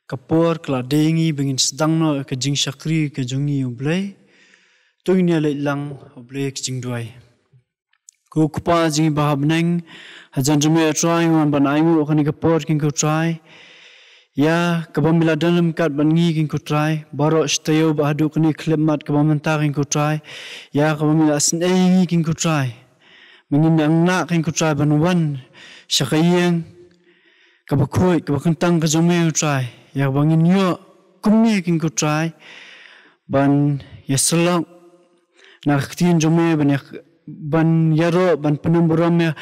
Kapor keladengi bengin Sdang no ke jing syakri ke jongi ublay tu ini alai lang ublay ke jing Duwai ku kupa jing bahab neng hajan jume try wan ban aimu kani kapor king ku try ya kabamila dalam kat bangi king ku try baroh stayo bahadu kani klemat kabamenta king ku try ya kabamila snei king ku try mengin nak king ku try banwan syakayeng kabakoi kabakentang ke jome try ya bangin yo kumni king ku try ban ya selok nak tin jome ban yaro ban penumburam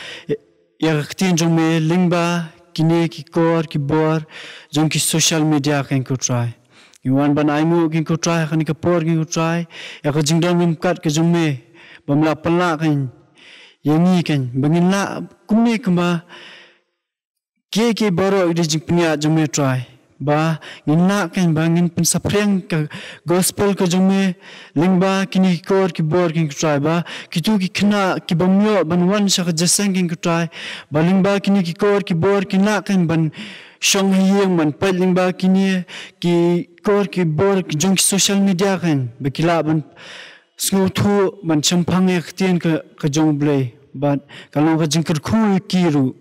ya tin jome lingba kini ki kor ki bor jong ki social media king ku try yuan ban aimu king ku try kan ka por king ku try ya ka jingdon mimkat ke jome bamla pala kan yangi kan bangin la kumni kamba ke baroh di jingpnia jome try ba ngina kan bangin pensapreng ke gospel ke jome lingba kini kor ki bor king try ba kitu ki khna ki bamyo banwan sa jaseng king try ba lingba kini ki kor ki bor kina kan ban shong hieng man pa lingba kini ki kor ki bor ki jong social media kan bekila ban sngotu ban champang ek tien ke jong blay ba kalau ka jingker khu kiru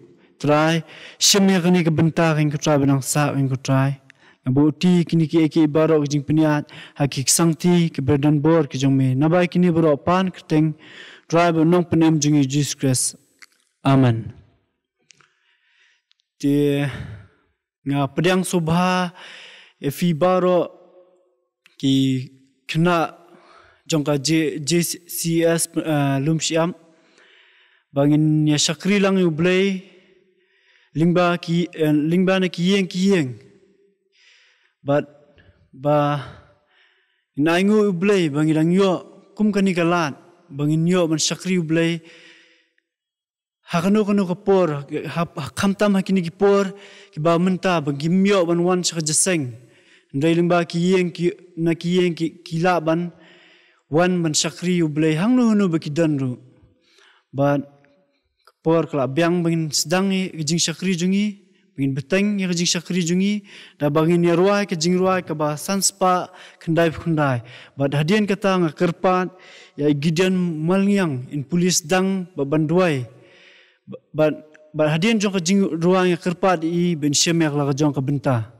try shimya kini ke bynta king try benang sa king try ngabuti kini ki eki baroh ke jing peniat hakik sangti ke berdan bor ke jong me nabai kini baroh pan keteng try benong penem jing JCES amen ti nga pedang subha efi baroh ki kena jongka JCES Lumshyiap bangin ya syakri lang ublay lingba na kiyeng but ba inaingu ublay bangin yo kum kani kalat bangin yo man syakri ublay hakano kapor khamtam hakini kipor ki ba menta bangim yo ban wan sa jaseng ndai lingba kiyeng ki la ban wan ban syakri ublay hangno no bakidan ru but por kala biang bangin Sdang ke jing syakri jungi bangin beteng ke jing syakri jungi da bangin Yarwai ke Jingrwai ke ba sanspa khandai bad hadian kata nga Kyrpang ya Gideon Malngiang in pulis Sdang baban Duwai bad hadian jong ke Jingrwai nga Kyrpang i ben syemek la jong ke bynta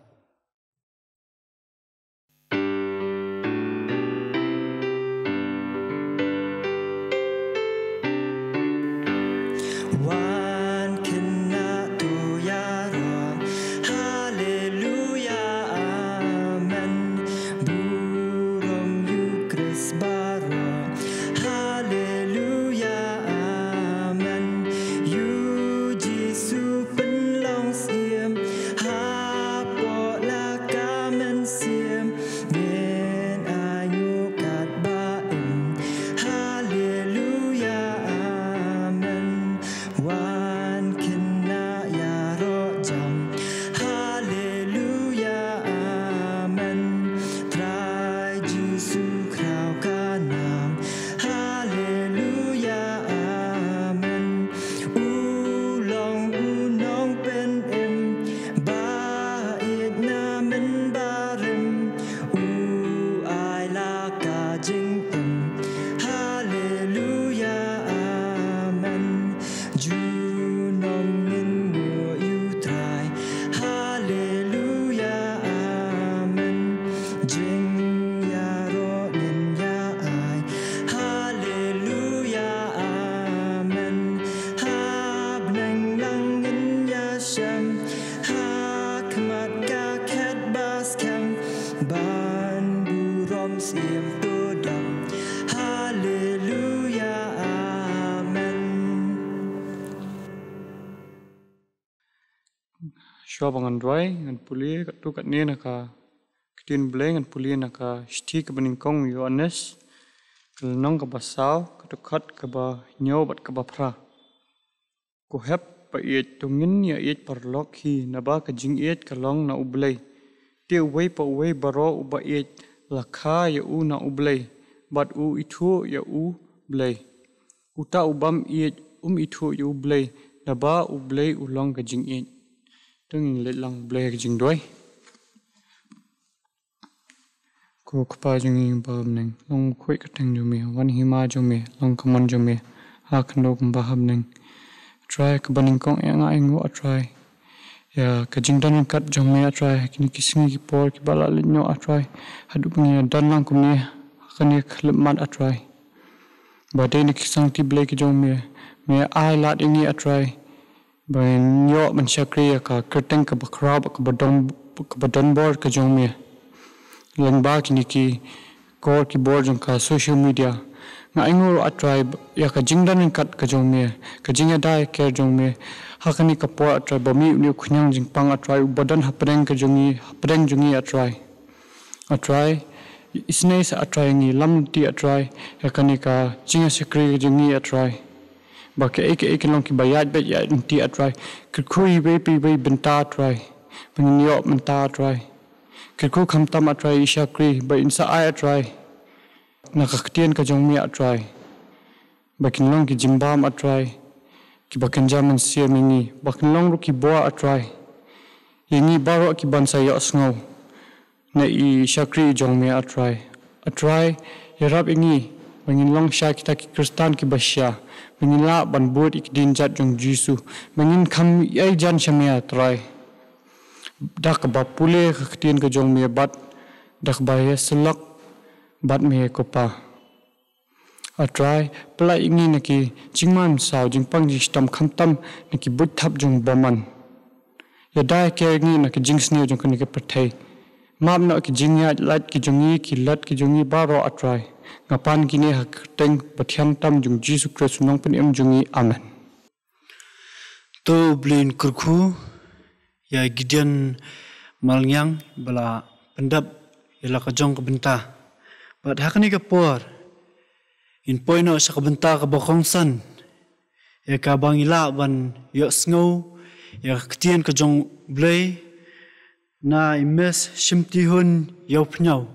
shwa bangan Duwai ngan puli kat tu kat ni naka Gideon bleng ngan puli naka shti ke beningkong Yohanes kelnong ke basau ke khot ke ba nyaw bat ke ba pra ko hep pa iet tungin ya iet paralok hi naba ke JCES ke long na ublei te uwei pa uwei baroh uba iet lakha ya u na ublei bat u itu ya u blei uta ubam iet itu ya u blei naba ublei ulong ke JCES tungin let lang blei ke Jingrwai ko kapa jungi bahab neng long kwek kateng jumi wan hima jumi long kaman jumi ha kando bahab neng try ke beningkong nga engu try ya ke Jingdan kat jumi try kini kisingi ki por ki bala linyo try hadu punya dan lang kumni kani khlemat try bade ni kisang ti blei ke jumi me ai lat ini try ban yo man shakri ka kerteng ka bakra ka badon bor ka jumi langba kini ki kor ki bor jong ka social media nga ingur atrai ya ka Jingdan kat ka jongme ka jinga dai ker jongme hakani ka por atrai bami ni khunyang jingpang atrai badan hapreng ka jongi hapreng jongi atrai isne sa atrai ni lam ti atrai hakani ka jinga sekri jongi atrai ba ke ek long ki bayat bet ya ti atrai khui be pi be bynta atrai pangyo menta atrai Kirku khamtam atrai ishakri ba insa ay atrai nakaktian ka jongmi atrai bakinlong ki jimbam atrai ki bakanjaman siya mingi bakinlong ru ki boa atrai yengi baroh ki bansa ya sngow na ishakri jongmi atrai yarab ingi bangin sha kita ki kristan ki basya bangin la banbut ikdin jat jong jisu bangin kham yai jan shamya atrai dak bapule khtian ke jong me bat dak baye selak bat me kopa atrai pla ingi naki jingman saw jingpang ji stam khamtam naki but thap jong baman ya dai ke ngi naki jingsne jong kani ke pathai mam na ki jingya lat ki jongi ki lat ki jongi baroh atrai ngapan kini hak teng pathiam tam jong jisu christ nongpen jongi amen to blin kurkhu ya Gideon Malngiang bala pendap ila ka jong ka bynta bat hakani ka por in poino sa ka bynta ka Khongshei ya ka bangila ban yo sngow ya ktien ka jong blei na imes Shimtihun Iawphniaw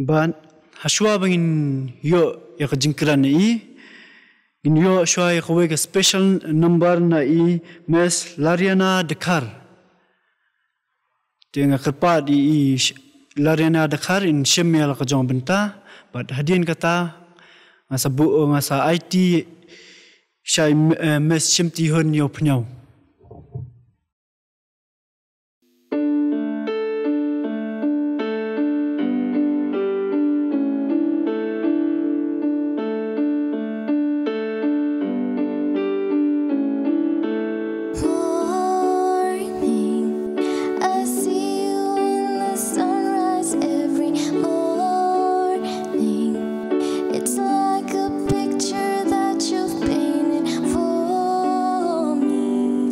ban haswa bangin yo ya ka Jingkren in yo shwai khwe ka special number na mes Lariana Dkhar tenga kerpa di Lariana Dkhar in shemel ka jong bynta bat hadin kata ngasa IT shai mes Shimtihun Iawphniaw Like a picture that you've painted for me.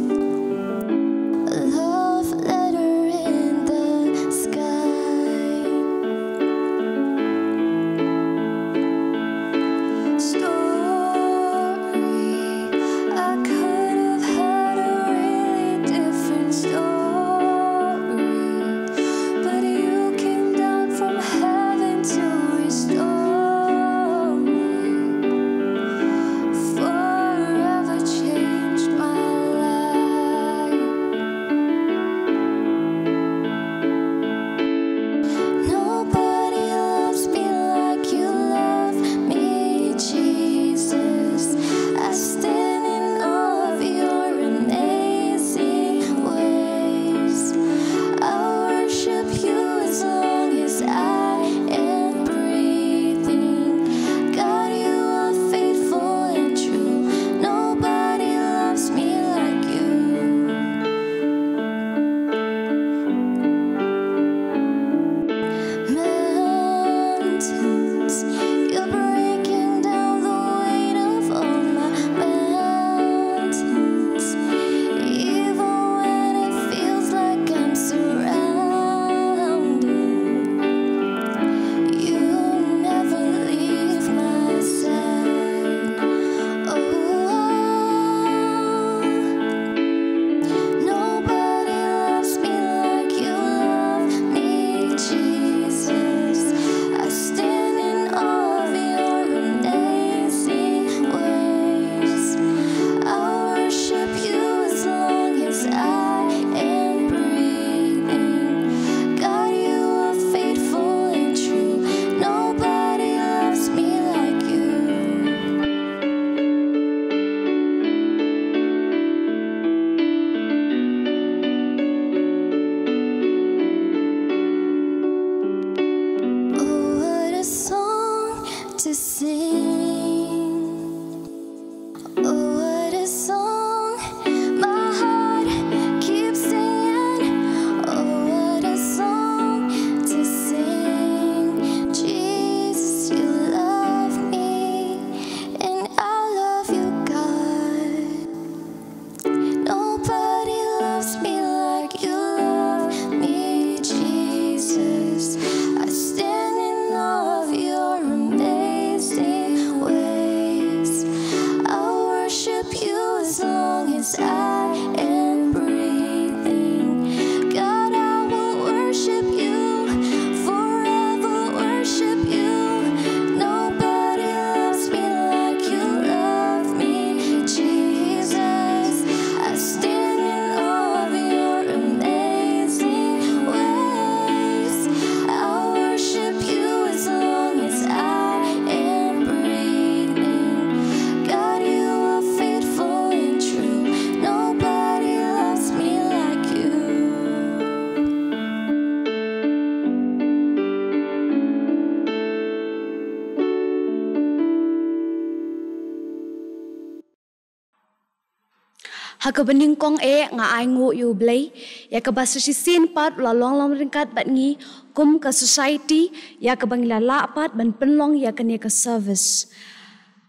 hakabaning kong nga ay ngu yu blay ya kabasa si sin pat la long ringkat bat ngi kum ka society ya kabang la pat ban penlong ya kane ka service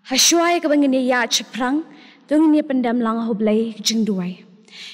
haswai kabang ni ya chiprang tung ni pendam lang ho blay jingduai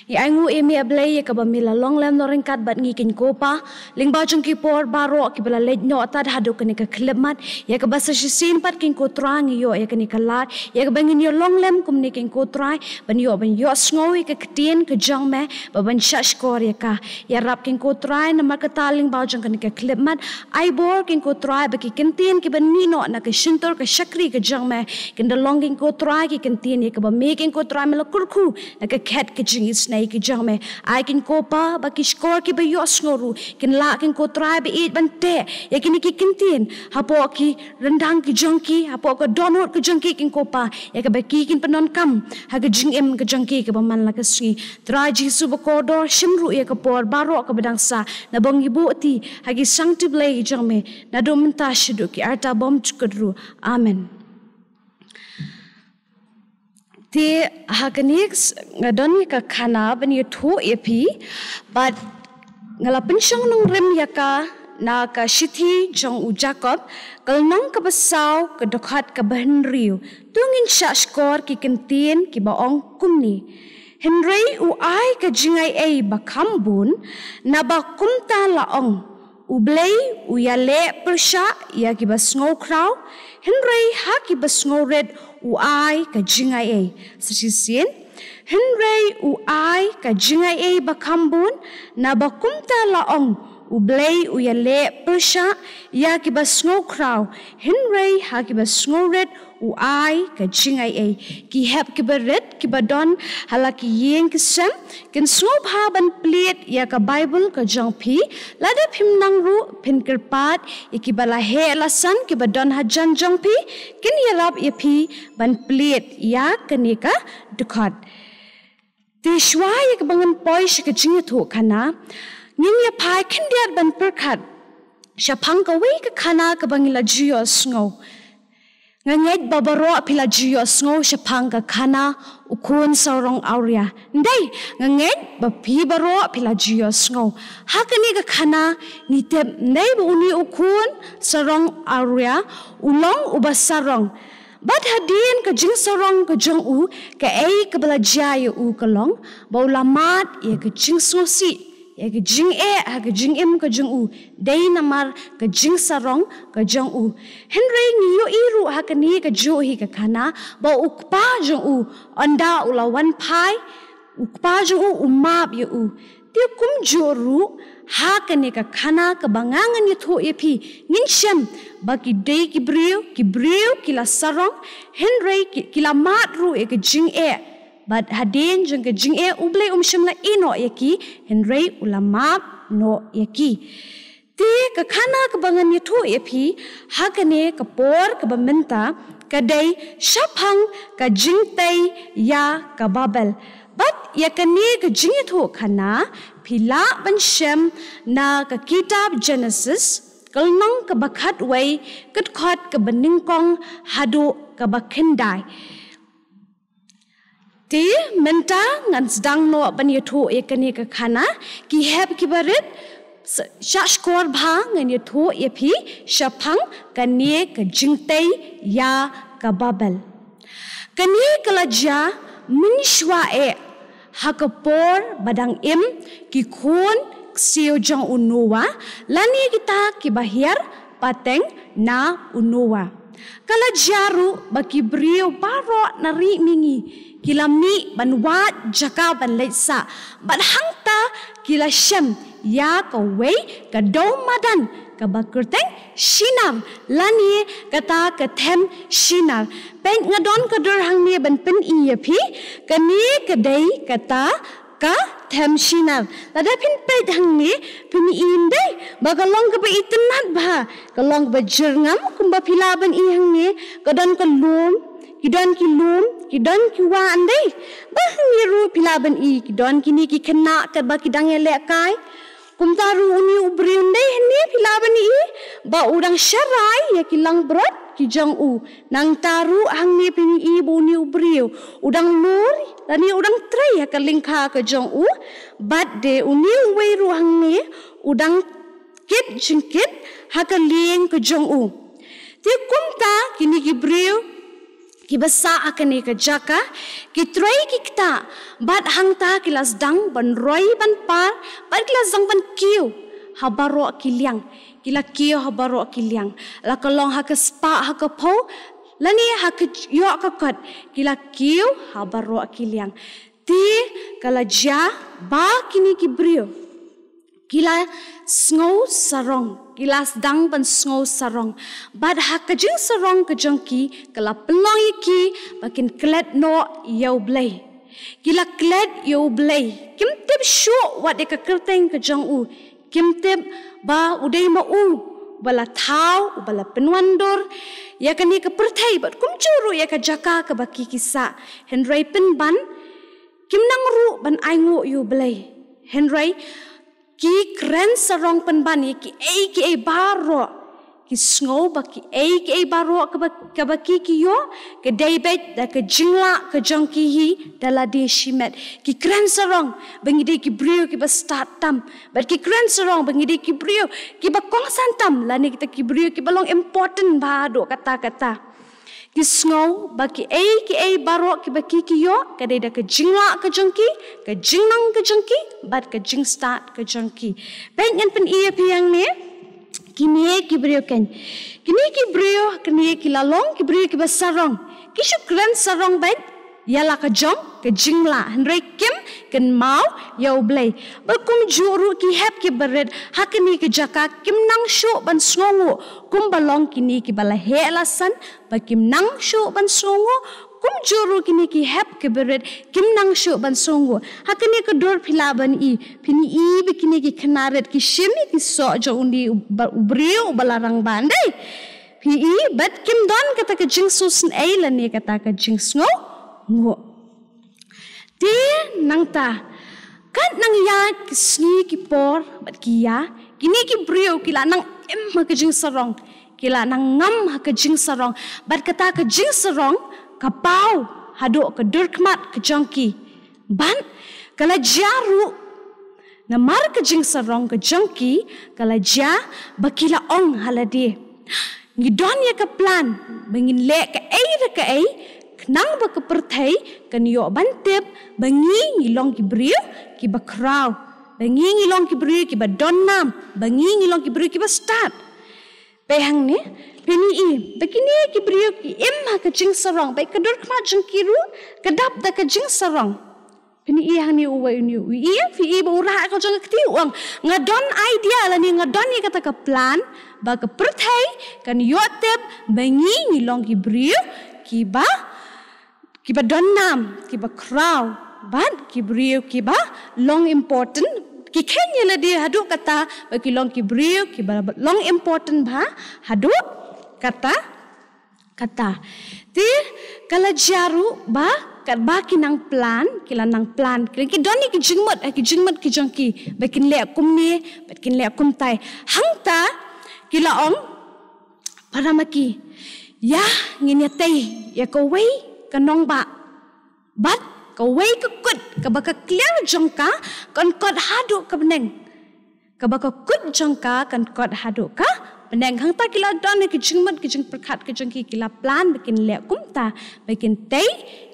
ya ay ngu emi blay ya kabamila long lam no ringkat bat ngi kin kopa lingba jong ki por baroh ki bala lej no tad hadu kane ka klebmat ya kabasa si sin pat kin ko trang yo ya kane ka lat ya kabang ni long lam kum ni kin ko trai ban yo sngowi ka ktien ka jong me ba ban shash kor ya ka ya rap kin ko trai na makataling ba jong kane ka klebmat ai bor kin ko trai ba ki kentien ki ban ni no na ka shintor ka shakri ka jong me kin da long kin ko trai ki kentien ya ka ba me kin ko trai mala kurku na ka khat ka jing snai ki jong me ai kin ko pa ba ki skor ki ba yo snoru kin la kin ko trai ba it ban te ya kin ki kentien hapo ki rendang ki jong ki hapo ka donut ki jong ki kin ko pa ya ka ba ki kin panon kam ha ka jing em ka jong ki ka ba man la ka sngi trai jisu ba kodor shimru ya ka por baroh ka badang sa na bang ibu ti ha ki sancti blay jong me na do menta shidu ki arta bom chukadru amen ti hakanik ngadon ka khana ban ye thu epi but ngala pensyong nong rem yaka na ka shithi jong u jacob kalnong ka basaw ka dokhat ka bahnriu tungin sha skor ki kentien ki baong kumni henry u ai ka jingai ei bakambun na ba kumta laong ublay u yale persha ya ki basngo kraw henry ha ki basngo red u ai ka jingai ei sisisin henry u ai ka jingai ei bakambun na ba kumta laong ublay u yale persha ya ki basngo kraw henry ha ki basngo red u ai ka jingai ei ki hep ki baret ki badon halaki yeng kisem kin sngewbha ban plate ya ka bible ka jong phi lada phim nang ru phin kirpat ki bala he lasan ki badon ha jan jong phi kin yarap ye phi ban plate ya kani ka Dkhar ti shwa ya ka bangan poi ka Iathuhkhana nin ya phai khin diat ban perkhat shapang ka we ka khana ka bangila jio sngow nganget babaro apila jio sngow shapang ka khana ukun sarong auria ndai nganget ba pi baro apila jio sngow hakani ka khana ni tep ndai bu uni ukun sarong auria ulong ubasarong bat hadin ka jing sarong ka jong u ka ei ka bala jaya u ka long ba ulamat ya ka jing sosi ya ka jing ha ka jing em ka jong u dei namar ka jing sarong ka jong u henry ni yo iru ha ka ni ka jo hi ka khana ba ukpa jong u anda ula wan phai ukpa jong u umap ya u ti kum jo ru ha ka ni ka khana ka bangangan ni tho epi ngin shem ba ki dei ki breu ki la sarong henry ki la mat ru e ka jing but hadin jeng ke jing uble shimla ino yaki henry ulamap no yaki ti ka khana ka bangan ni thu epi hakane ka por ka bynta ka dei shaphang ka jingtai ya ka babel but yakane ka Iathuhkhana phila ban shem na ka kitab Genesis kalnong ka bakhat wei kat khot ka baningkong hadu ka bakhendai ti menta ngan Sdang no ban Iathu ekani ka khana ki heb ki barit shashkor bha ngan Iathu epi shaphang kanie ka jingtai ya ka babel kanie kalaja minshwa hakapor badang im ki khun sio jong unuwa lani kita ki bahir pateng na unuwa kala jaru baki brio baro nari mingi kilami banwat jaka ban leisa ban hangta kila shem ya ka wei ka do madan ka bakurteng shinar lani kata ka them shinar pen ngadon ka dur hang ni ban pen iya phi kani ka dei kata ka them shinar lada pin pe hang ni pin in dei bagalong ka ba itnat ba kalong ba jerngam kumba pilaban i hang ni kadon ka lum Gideon ki lum, Gideon ki wa andai. Bah ni ru pilaban i Gideon kini ki kena ka ba kidang ele kai. Kumtaru uni ubri undai ni pilaban i ba udang syarai ya kilang brot ki jong u nang taru hang ni pini ibu ni ubrio udang lur lani udang tray ka lingkha ka jong u bat de uni weiru hang ni udang kit jingkit ha ka lieng ka jong u ti kumta kini gibrio ki basa akane ka jaka ki tray ki kta bat hang ta ki Sdang ban roi ban par bat ki Sdang ban kiu ha baroh ki liang kila kiu ha baroh ki liang la kalong ha ka spa ha ka po lani ha ka yo ka kot kila kiu ha baroh ki liang ti kala ja ba kini ki brio kila sngau sarong kila Sdang ban sngau sarong bad ha ka jing sarong ka jongki kala pelong iki bakin klet no yau blai kila klet yau blai kim tip shu wat de ka kerteng ka jong u kim tip ba udai ma u bala thau bala penwandur ya kani ka perthai bat kum churu ya ka jaka ka baki kisa henry pen ban kim nang ru ban aingo yu blai henry ki kren sarong penban ki ai baro ki sngewbha ki ai baro ka baki ki yo ke daibet da ke jingla ke jongki hi dala de shimet ki kren sarong bangide ki brio ki ba start tam but ki kren sarong bangide ki brio ki ba kong santam lani kita ki brio ki balong important ba do kata-kata ki sngewbha ki ai baro ki baki ki yo ka de da ke jingla ke jongki ke jingnang ke jongki bat ke jing start ke jongki pengen pen ia piang ne kini ki brio ken kini ki brio kini ki lalong ki brio ki basarong ki shukran sarong bet yala ka jong ke jingla henry kim ken mau yau blai bakum juru ki hep ki bered hakini ki jaka kim nang shu ban sngongo kum balong kini ki bala he alasan bakim nang shu ban sngongo kum juru kini ki hep ki bered kim nang shu ban sngongo hakini ka dor philaban i phini i bikini ki khanaret ki shimi ki so jo undi ubrio balarang bandai phi i bat kim don kata ka jing susun ai lani kata ka jing sngo ngo ti nang ta kan nang ya kisni ki por bat kia kini ki brio kila nang em ha ka jing sarong kila nang ngam ha ka jing sarong bat kata ka jing sarong ka pau hado ka durkmat ka jongki ban kala jaru na mar ka jing sarong ka jongki kala ja bakila ong halade ngidon ya ka plan bangin le ka ai nang ba ka perthai kan yo bantep bangi ngilong ki brio ki ba kraw bangi ngilong ki brio ki ba donnam bangi ngilong ki brio ki ba start pehang ne peni i bakini ki brio ki em ha ka jing sarong ba ka dur khma jing ki ru ka dap da ka jing sarong peni i hang ni uwa ni i fi i ba ura ka jong kti uang ngadon idea la ni ngadon ni kata ka plan ba ka perthai kan yo tep bangi ngilong ki brio ki ba donnam ki ba kraw ban ki brio ki ba long important ki kenya la dia hadu kata ba ki long ki brio ki ba long important ba hadu kata ti kala jaru ba kat ba ki nang plan ki doni ki jingmat ki jongki ba kin le kum ni ba kin le kum tai hang ta ki la ong paramaki ya nginya tai ya ko wei kanong ba bat ka wei ka kut ka baka clear jongka kan kot hadu ka beneng ka baka kut jongka kan kot hadu ka beneng hang ta kila don ki jingmat ki jing perkhat ki jongki kila plan bikin le kumta bikin tei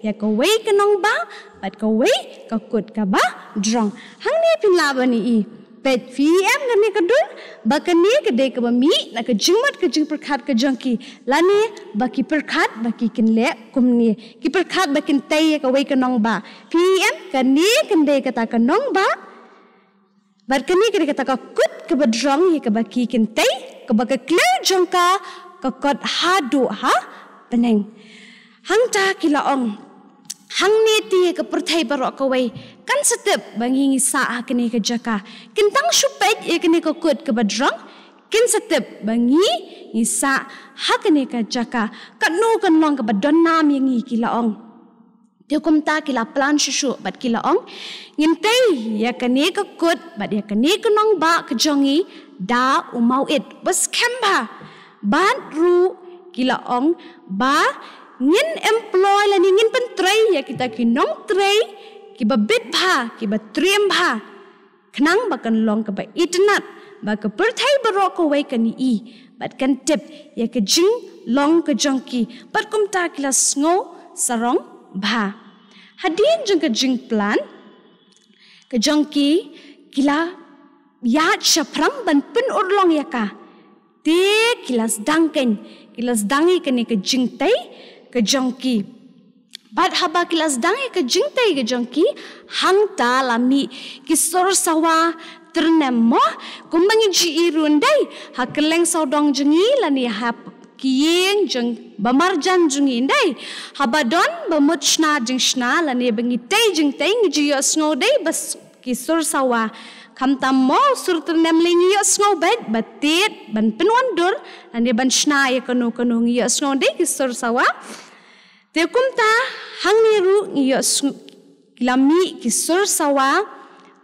ya ka wei kanong ba bat ka wei ka kut ka ba drong hang ni pin labani i pet VM gani kadun bakani kede ka bami na ka jingmat ka jing perkhat ka jongki lani baki perkhat baki kinle kumni ki perkhat bakin tai ka wei ka nong ba PM kani kende kata ka nong ba barkani kede kata ka kut ka badrong hi ka baki kin tai ka baka clear jongka ka kot hadu ha peneng hang ta kila ong hang ni ti ka perthai barok ka wei kan setep bangi sa kini ka jaka kintang supet e kini ka kut ka badrong kin setep bangi isa ha kini ka jaka kanu kan long ka badonnam yangi kila ong diukum ta kila plan susu bat kila ong ngintei ya kini ka kut bat ya kini ka nong ba ka jongi da umau it bas kemba ban ru kila ong ba ngin employ la ni ngin pentray ya kita ki nong tray ki ba bit bha ki ba trim bha khnang ba kan long ka ba itnat ba ka perthai baroh ko wei kan I bat kan tip ya ka jing long ka jongki bat kum ta kila sngo sarong bha hadin jong ka jing plan ka jongki kila ya chaprang ban pun urlong ya ka te kila Sdang kila Sdangi kan ka jing tai ka jongki bat haba kila Sdang ka jing tai ka jongki hang ta lami ki sor sawa ternem mo kumbangi ji irundai hakeleng saudong jengi lani hap kiyeng jeng bamarjan jengi ndai habadon bamutshna jengshna lani bengi tai jeng tai ngi yo sngo dai bas ki sor sawa kam tam mo sur ternem lingi yo sngo bet batit ban penwandur lani ban shna ya kanu ngi yo sngo dai ki sor sawa te kumta hang niru ngi yo lami ki sor sawa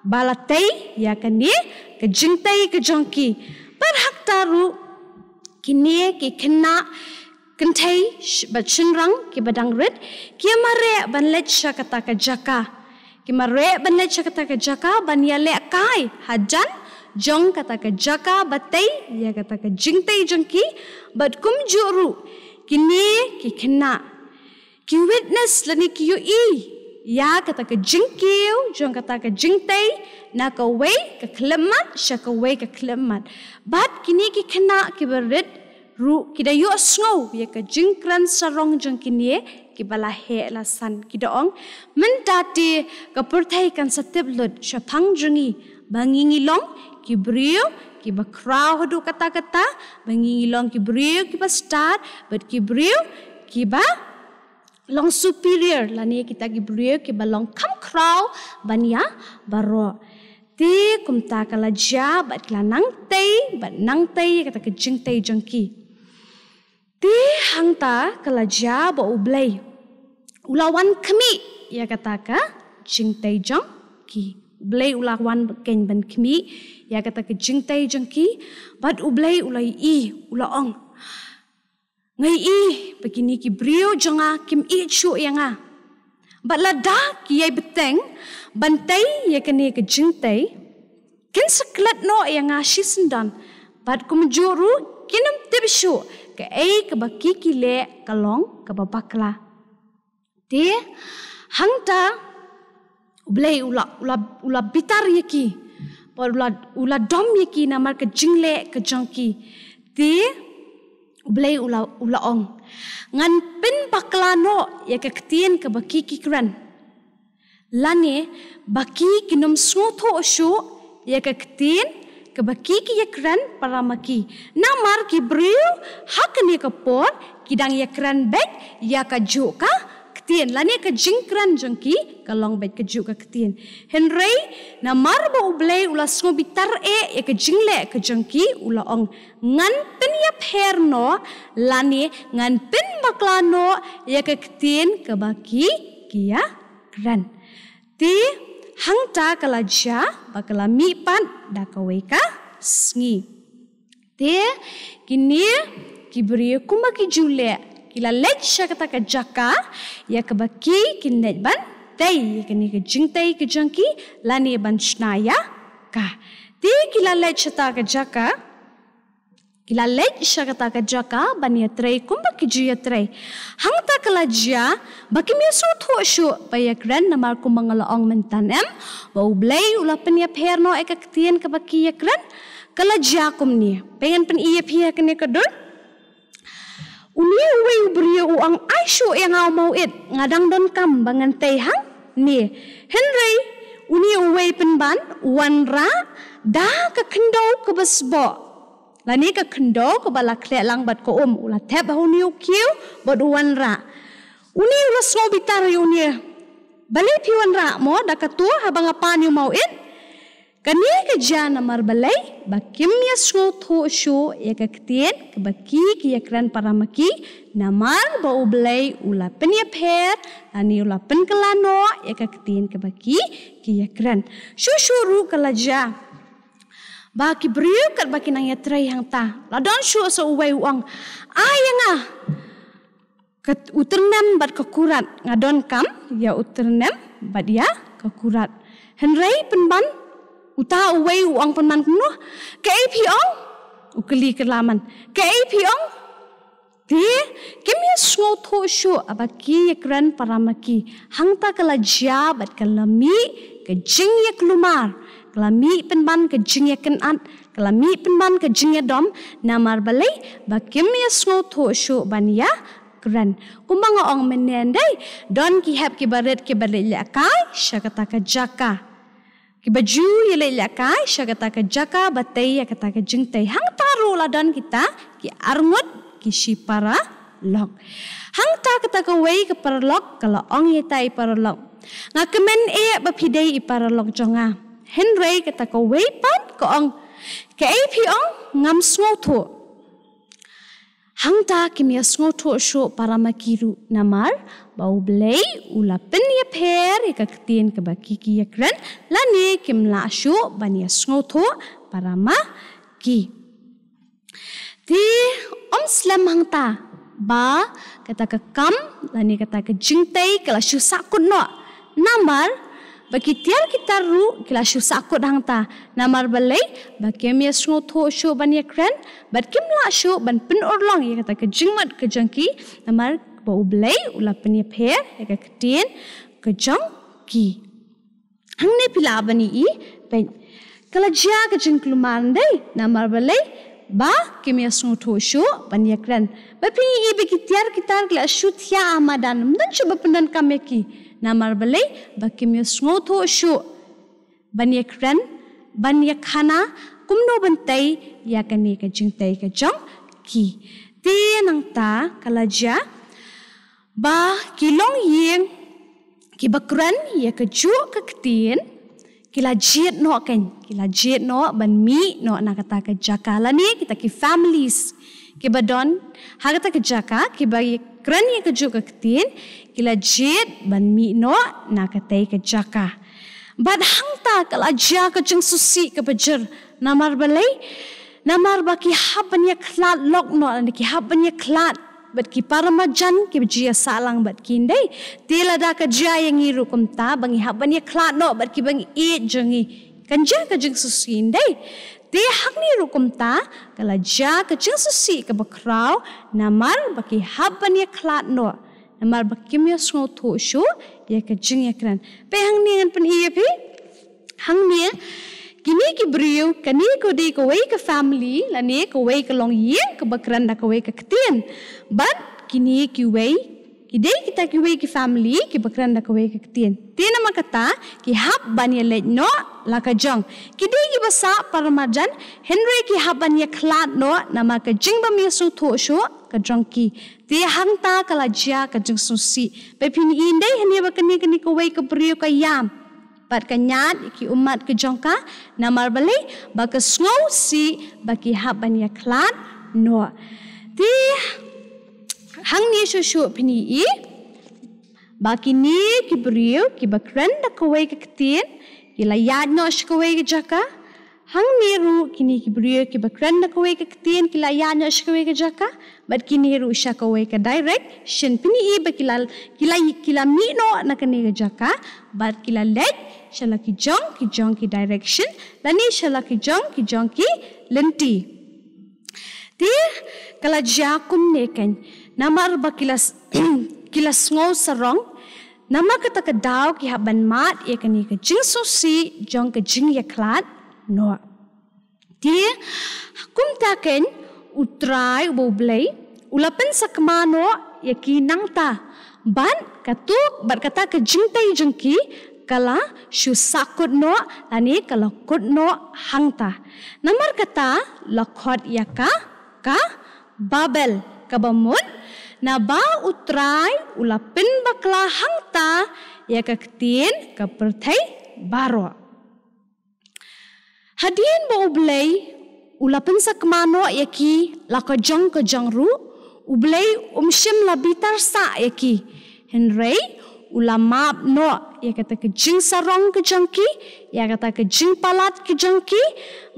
balatai ya kani ke jingtai ke jongki par hak taru kini ki kena kentai bachinrang ki badang red ki mare ban let kata ka jaka ki mare ban let kata ka jaka ban ya le kai hajan jong kata ka jaka batai ya kata ka jingtai jongki bat kum juru kini ki kena ki witness lani ki yu ya kata ke jingkiu jong kata ke jingtai na ka wei ka klemat sha ka wei ka klemat bat kini ki kena ki berit ru ki da yo sngo ya ka jingkren sarong jong kini ki bala he la san ki daong mentati ka perthai kan satip lut sha phang jungi bangingi long ki brio ki ba crowd hodu kata bangingi long ki brio ki ba start but ki brio ki ba long superior lani kita gibriyo ki balong kam kraw bania baroh ti kumta kala ja bat kala nang tai kata ke jing tai jongki ti hangta kala ja ba ublay ulawan kami ya kata ka jing tai jongki ublay ulawan ken ban kami ya kata ke jing tai jongki bat ublay ulai ulaong ngai begini ki brio jonga kim chu yanga balada ki ai beteng bantai ya kene ke jingtai kin saklat no yanga shisendan bat kum juru kinam tibshu ke ai ke baki ki le kalong ke babakla te hangta ublai ula bitar yaki ula dom yaki namar ke jingle ke jongki te ublay ulaong ngan pin baklano ya ke ketien ke baki kikran lane baki kinom snotho shu ya ke ketien ke baki ki yakran paramaki namar ki brio hakne ke por kidang yakran bet ya ka joka ketien lane ke jingkren jongki kalong bet ke joka ketien henry namar ba ublay ula sngo bitar ya ke jingle ke jongki ulaong ngan pin ya perno lani ngan pin baklano ya ke ketien ke baki kia kran ti hangta kala ja bakala mi pan da kaweka sngi ti kini kibri kuma ki jule kila lech kata ka jaka ya ke baki kinet ban tai kini ke jingtai ke jangki lani ban snaya ka ti kila lech ta ka jaka kila lech kata ka jaka ban ya trai kumba ki ju ya trai hangta kala ja baki mi so tho shu paya kran namar kumangalaong mentanem ba ublay ula pen ya perno ek ketien ke baki ya kran kala ja kumni pengen pen iya pia kene kedul uni uwe brio uang aisho yang mau it ngadang don kam bangan tei hang ni henry uni uwe pen ban wanra da ka kendo ke basbo lani ka kendo ko bala kle lang bat ko ula tep huni kiu bod wanra uni ula so bitar uni bali pi wanra mo da ka tu habang apan yu mau it kani ka jana mar balai bakim ya so tho shu ya ka ktien ke baki ki yakran paramaki namar ba ublai ula pen ya pher ani ula pen kelano ya ka ktien ke baki ki yakran shu shuru kala ja Baki beriu kat baki nang yatrai hang ta. Ladon syu so uwai uang. Ayanga. Kat uternem bat kekurat ngadon kam ya uternem bat ya kekurat. Henrei penban uta uwai uang penban kuno. Kai piong ukeli kelaman. Kai piong ti kemia sngo tho syu abaki yakran paramaki. Hang ta kalaja bat kalami ke jing yak lumar. Kelami penban ke jingya kenat, kelami penban ke jingya dom, namar balai bakim ya sngo tho syu ban ya keren. Kumbang ong menendai don ki hab ki baret lakai syakata ka jaka. Ki baju ye lakai syakata ka jaka batai ya kata ka jingtai. Hang taru la don kita ki arngut ki shipara lok. Hang ta kata ka wei ke paralok kalau ong ye tai paralok. Ngakemen bapidai i paralok jonga. Henry kata ko weipan ko ang kay piong ngam sngoto. Hangta kimia sngoto syo para makiru namar bau blay ulapin ya per ikaktin kabakiki yakran lani kimla syo bania sngoto para maki. Di slam hangta ba kata ka kam lani kata ka jingtai kala syo sakut no namar bagi tiar kita ru kila syu sakut hang ta namar balai bagi mia sngo tho syu ban yakran bat kimla syu ban pen orlong ya kata ke jingmat ke jangki namar bau balai ula pen ya pher ya ka ketien ke jangki hang ne pila bani I pen kala ja ke jing kluman dai namar balai ba kimia sngo tho syu ban yakran ba pi I bagi tiar kita kila syu thia amadan dan coba pendan kameki namar balai bakim yo sngoto syu banyakran banyakhana kumno bantai ya kane ka jingtai ka jong ki ti nang ta kalaja ba kilong yeng ki bakran ya ka ju ka ktien kila jet no ban mi no na kata ka jakala ni kita ki families ki badon hagata ka jaka ki ba kran ya ka ju ka ktien kila jet ban mi no na katai ke jaka. Bad hangta kala ja ke jeng susi ke bejer namar balai namar baki haban ya klat lok no ni ki haban ya klat bat ki paramajan ki bejia salang bat kindai tila da ka ja yang iru kumta bangi haban ya klat no bat ki bangi e jengi kanja ke jeng susi indai te hak ni ru kumta kala ja ke jeng susi ke bakrau namar baki haban ya klat no namar bakim ya sngo tho syu ya ka jing ya kran pe hang ni ngan pen I pe hang ni kini ki brio kani ko di ko wei ka family la ni ko wei ka long yen ka bakran da ko wei ka ktien but kini ki wei idei kita ki wei ki family ki bakran da ko wei ka ktien te nama kata ki hab ban ya let no la ka jong kidei ki basa parmajan henry ki haban ya klat no nama ka jing ba mi su tho syu ka jong ki te hangta kala ja ka jeng susi pe pin indai hanya bakani kani ko wei ka brio ka yam pat ka nyat ki umat ke jongka namar balai ba ka sngo si ba ki haban ya klat no te hang ni shu pini I ba ki ni ki brio ki bakran da ko wei ka ktien ki la yad no sh ko wei ka jaka hang ni ru kini ki brio ki bakran da ko wei ka ktien ki la yad no sh ko wei ka jaka but kini ru sha ko wei ka direct shin pini I ba kila mi no na kani ka jaka but kila let shala ki jong ki direction lani shala ki jong ki lenti ti kala jakum ne kan namar ba kila sngo sarong nama kata ka daw ki haban mat ya kani ka jing susi jong ka jing ya klat no ti kum ta ken utrai bo blai ulapen sakmano ya ki nangta ban katuk berkata ke jingtai jengki kala syu sakut no lani kala kut no hangta namar kata la khot ya ka babel kabamut na ba utrai ulapen bakla hangta ya ka ktien ka perthai baroh hadien bo blai ulapen sakmano ya ki la ka jong ru ublay shim la bitar sa ya ki henry ulamap no ya kata ke jing sarong ke jangki ya kata ke jing palat ke jangki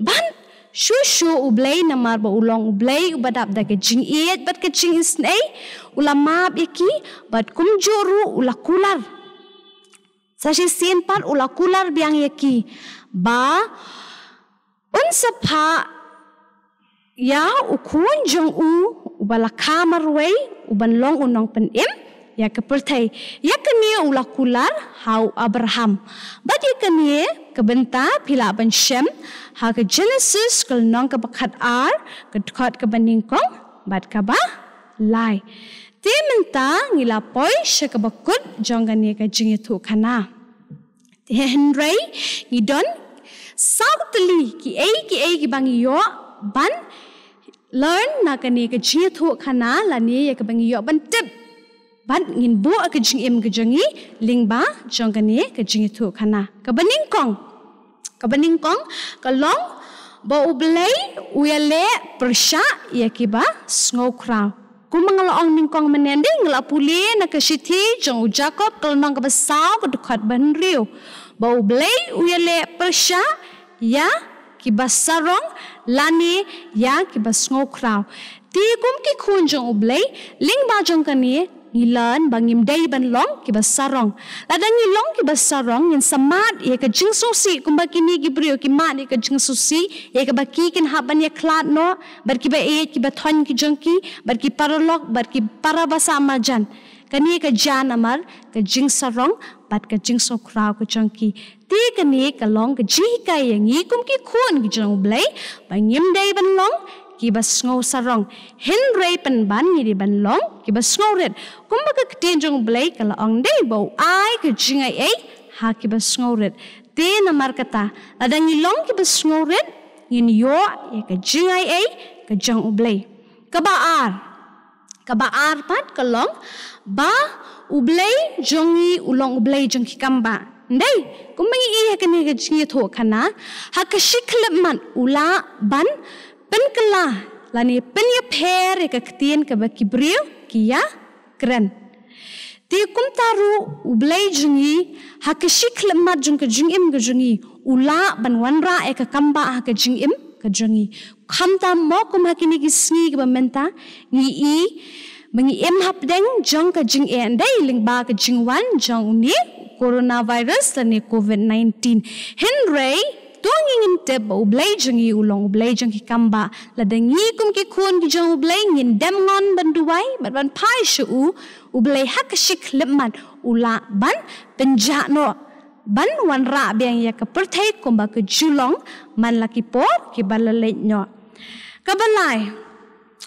ban Shu ublay namar ba ulong ublay ubadap da ke JCES bat ke JCES nei ulama biki bat kumjuru ulakular. Sashi sinpat ulakular biang yaki ba unsapa ya ukun jong ubala kamarway uban long unong penim ya kepertai ya kenia ulakular hau Abraham bat ya kenia ke bynta pila ban Shem ha ke Genesis ke nong ke bakat ar ke khot ke baningkong bat ka ba lai te menta ngila poi she ke bakut jong kania ke Iathuhkhana te Henry Gideon sautli ki ki bangi yo ban learn na kania ke Iathuhkhana la ni ya ke bangi yo ban tip ban ngin bu ke jingim ke jongi lingba jong kania ke Iathuhkhana ke baningkong kalong ba ublay uyale persya yakiba sngewbha kumangalaong ningkong menending nglapuli na kasiti jong Jacob kalnong ka basaw ka Dkhar banriu ba ublay uyale persya ya kiba sarong lani ya kiba sngewbha ti kum ki khun jong ublay lingba jong kani ngilan bangim day ban long kiba sarong ladang ngilong kiba sarong ngin samat ye ka jingsusi kumba kini gibriyo ki mat ye ka jingsusi ye ka baki kin haban ye klat no bar kiba kiba thon ki jongki bar ki paralok bar ki parabasa majan kani ka jan amar ka jingsarong bat ka jingsokra ka jongki ti kani ka long ka jika ye ngi kum ki khun ki jong blai bangim day ban long kiba snow sarong Henry pen ban ngiri ban long kiba snow red kumba ka kten jong blai kala ong day bo ai ka jingai ha kiba snow red te namar kata adang ilong kiba snow red ngin yo ya ka jingai ka jong ublay ka baar pat kalong ba ublay jongi ulong ublay jong kikamba ndai kumbangi iya kani ka Iathuhkhana ha ka shiklep man ula ban penkala lani penya per ka ktien ka bakibriu kia kren ti kumtaru ublay jungi ha ka shiklep mat jung ka jungim ka jungi ula ban wanra ka kamba ha ka jungim ka jungi khamta mo kum hakini ki sngi ka bamenta ngi bangi hapdeng jong ka jing ndai lingba ka jingwan jong ni coronavirus lani COVID-19 Henry tongin te ba ublay jangi ulong ublay jang kikamba ladangi kum ki khun ki jang ublay ngin demngon ban Duwai ban pai shu ublay hakashik lepman ula ban penjano ban wanra biang ya ka perthai kum ba ke julong man laki por ki balalej nyo kabalai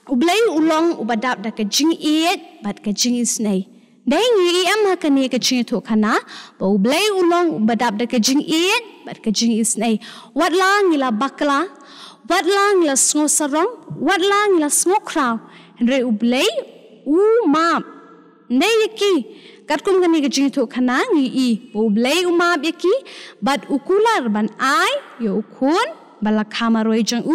ublay ulong ubadap da ka JCES bat ka JCES nei dai ngi hakani ka Iathuhkhana ba ublay ulong ubadap da ka JCES bat ka JCES nei watla ngila bakla watla ngila snow sarong watla ngila snow crow Henry ublay umap nei yaki katkum kani ka Iathuhkhana ngi ublay umap yaki bat ukular ban ai yo ukun bala khamaroi jong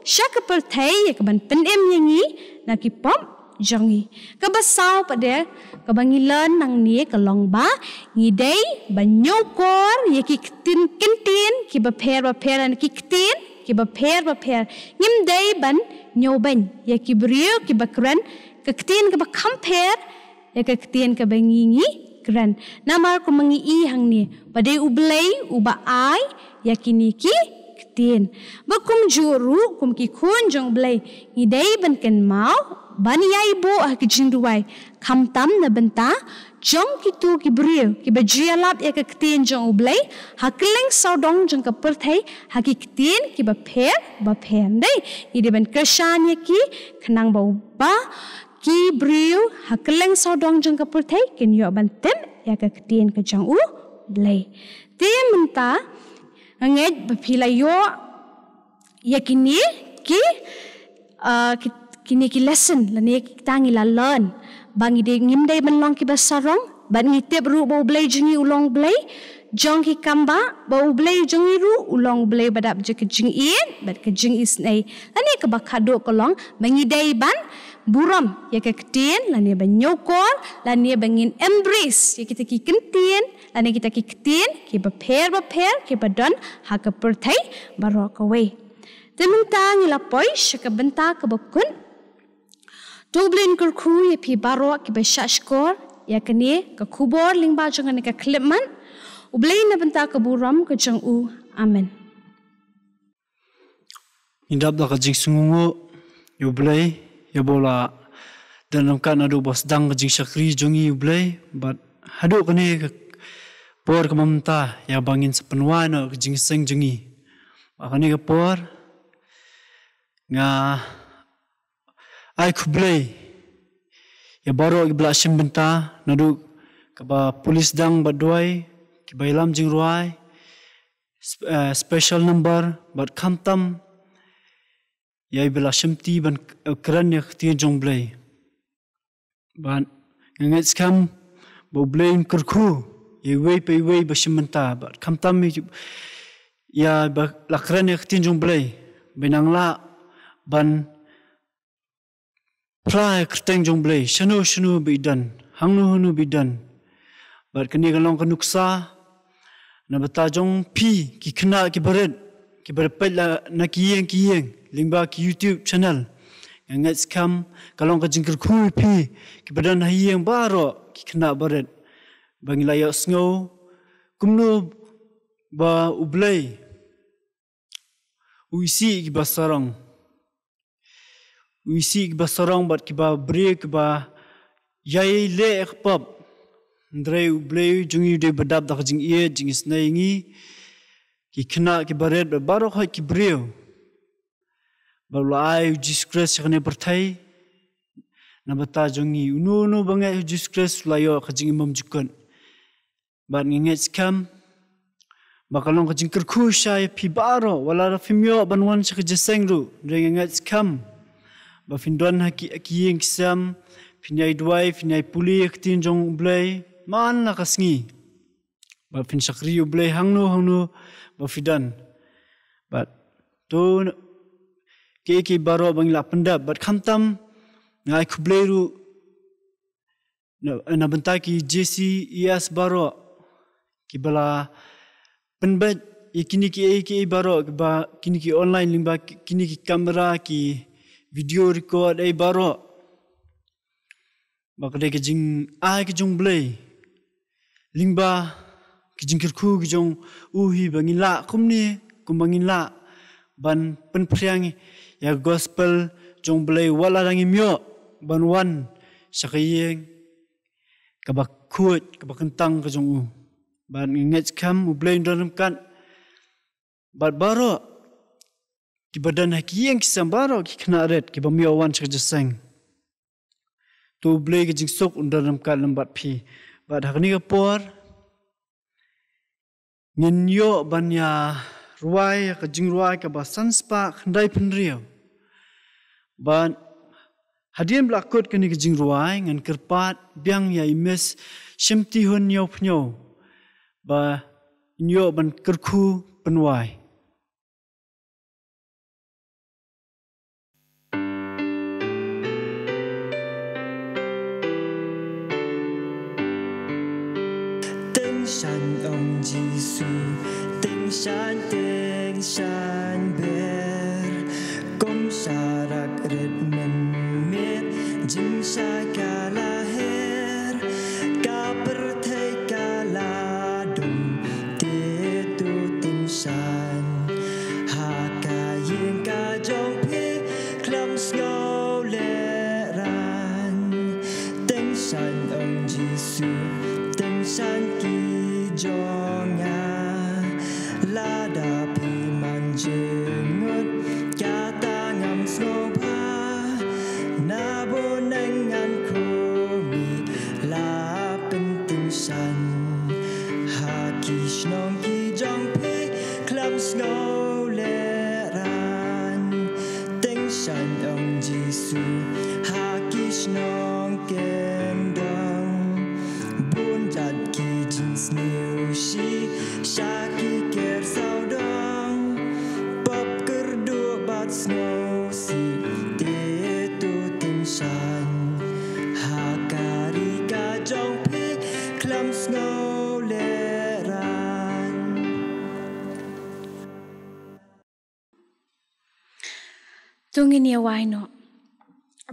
shaka perthai ka ban penem yangi naki pom jongi kabasaw pade kabangilan nang ni kalong ba ngidei banyokor yaki kintin ki ba per an ki ktin ki ba per ngimdei ban nyoban yaki brio ki ba kran ka ktin ka ba compare yaka ktin ka bangingi kran namar ko mangi hang ni pade ublay uba ai yaki niki ktin bakum juru kum ki khun jong blay ngidei ban ken mau ban yai bo ki Jingrwai khamtam na bynta jong kitu ki brio ki bajialap ya ka ktin jong ublay hakling saudong jong ka perthai haki ktin ki ba pher dai ide ban krishan ya ki khnang ba ki brio hakling saudong jong ka perthai ken yo ban tem ya ka ktin ka jong ublay te menta nget ba philayo yakini ki kini ki lesson lani tangi la learn bangi de ngimdei banlong ki basarong ban ngite bru bo blay jingi ulong blay jong ki kamba bo blay jingi ru ulong blay badap je ke JCES bat ke JCES nei lani ka bakhado kolong bangi dei ban buram ya ke ktin lani ban nyokor lani bangin embrace ya kita ki kentin lani kita ki ktin ki ba pher ki ba don ha ka perthai baroh ka we Tementa ngila poi shaka bynta ke bakun. Dublin kurku ya pi baroh ke beshashkor ya kene ke kubor lingba jangan ke klipman. Ublay na bynta ke buram ke jang u. Amen. Indap da ka jing sungungo ublay ya bola dalam kan adu bos dang jing syakri jongi ublay but hadu kene ke por ke mamta ya bangin sepenwa no jing seng jongi akane ke por nga ai kublay ya baroh ke bla Shimtihun nadu ke ba polis dang ba Duwai ke ba ilam Jingrwai special number but kamtam ya bla Shimtihun ban kran ya khti jong blay ban ngat skam bo blame kurku ye way pe way ba Shimtihun ba kamtam ya ba lakran ya khti jong blay benangla ban prai krteng jong blay shanu bidan hangnu bidan ba kani galong kanuksa na bata jong pi ki khna ki baret pela na ki yeng lingba ki YouTube channel ngat skam kalong ka jingkr khu pi ki badan hayeng baro ki khna baret bangilaya sngo kumno ba ublay uisi ki basarang bat ki ba break ba yai le ekpap ndre ublay jungi de badab da jing ye jing snaingi ki khna ki baret baro kha ki breu balai Jesus khane perthai nabata jongi uno bangai Jesus layo khajing imam jukon ban nget skam bakalong khajing kerkhu shai pi baro wala rafimyo banwan shakjeseng ru nget skam ba findon haki akiyeng sam pinai Duwai pinai puli khtin jong blay man la kasngi ba fin shakri blay hangnu ba fidan but to ke baroh bangla pendap bat khamtam ngai khubleru na bynta ki JCES baroh ki bala penbat ikini ki baroh ba kini ki online lingba kini ki kamera ki video record baroh ba kade ke jing ki jong blay lingba ki jing kirku ki jong uhi bangila kumni kumbangila ban penpriang ya gospel jong blay wala rangi myo ban wan sakayeng kabak khot kabak kentang ka jong ban nget kam blay dalam kan bat baro ki badan hakiyeng kisam baro ki khna ret ki bamyo wan sakjeseng tu blay ki jing sok dalam kan lambat phi bat hakni ka por ngin yo ban ya ruai ka Jingrwai ka ba sanspa khandai penrio ban hadian blakot kani ka Jingrwai ngan kerpat biang ya imes Shimtihun Iawphniaw ba nyo ban kerkhu penwai shan ông Giêsu tinh shan ber công sa rak red men met jing sa kala her ka per thai kala dum te tu tinh shan ha ka yin ka jong phi klam sngau le ran tinh shan ông Giêsu tinh shan ki jong la da pi man jengot kata ngam sngewbha na bo nang an ko mi la pen tin san ha ki snong ki jong pe klam sngau le ran teng san ong Giêsu ha ki snong ken dong bun jat ki jin snew shi shaki ker sao dong pop kerdu bat snow si te tu tin shan hakari ka jong pe klam snow le ran tungin ya waino.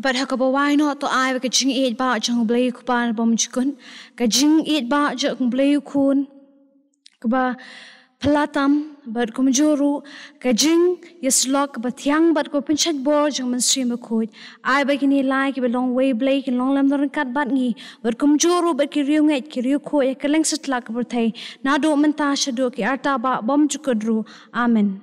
But hakaba waino to ai ka jing eat ba jong blay kupan bom jikun ka jing eat ba jong blay kun kaba pelatam but kumjuru ka jing yeslok ba thiang but ko pinchat bor jong man stream khoi ai ba kini lai ki long way blay ki long lam don kat bat ngi but kumjuru but ki riu ngai ki riu khoi ka leng sat lak ber thai na do man ta shado ki arta ba bom jukudru amen.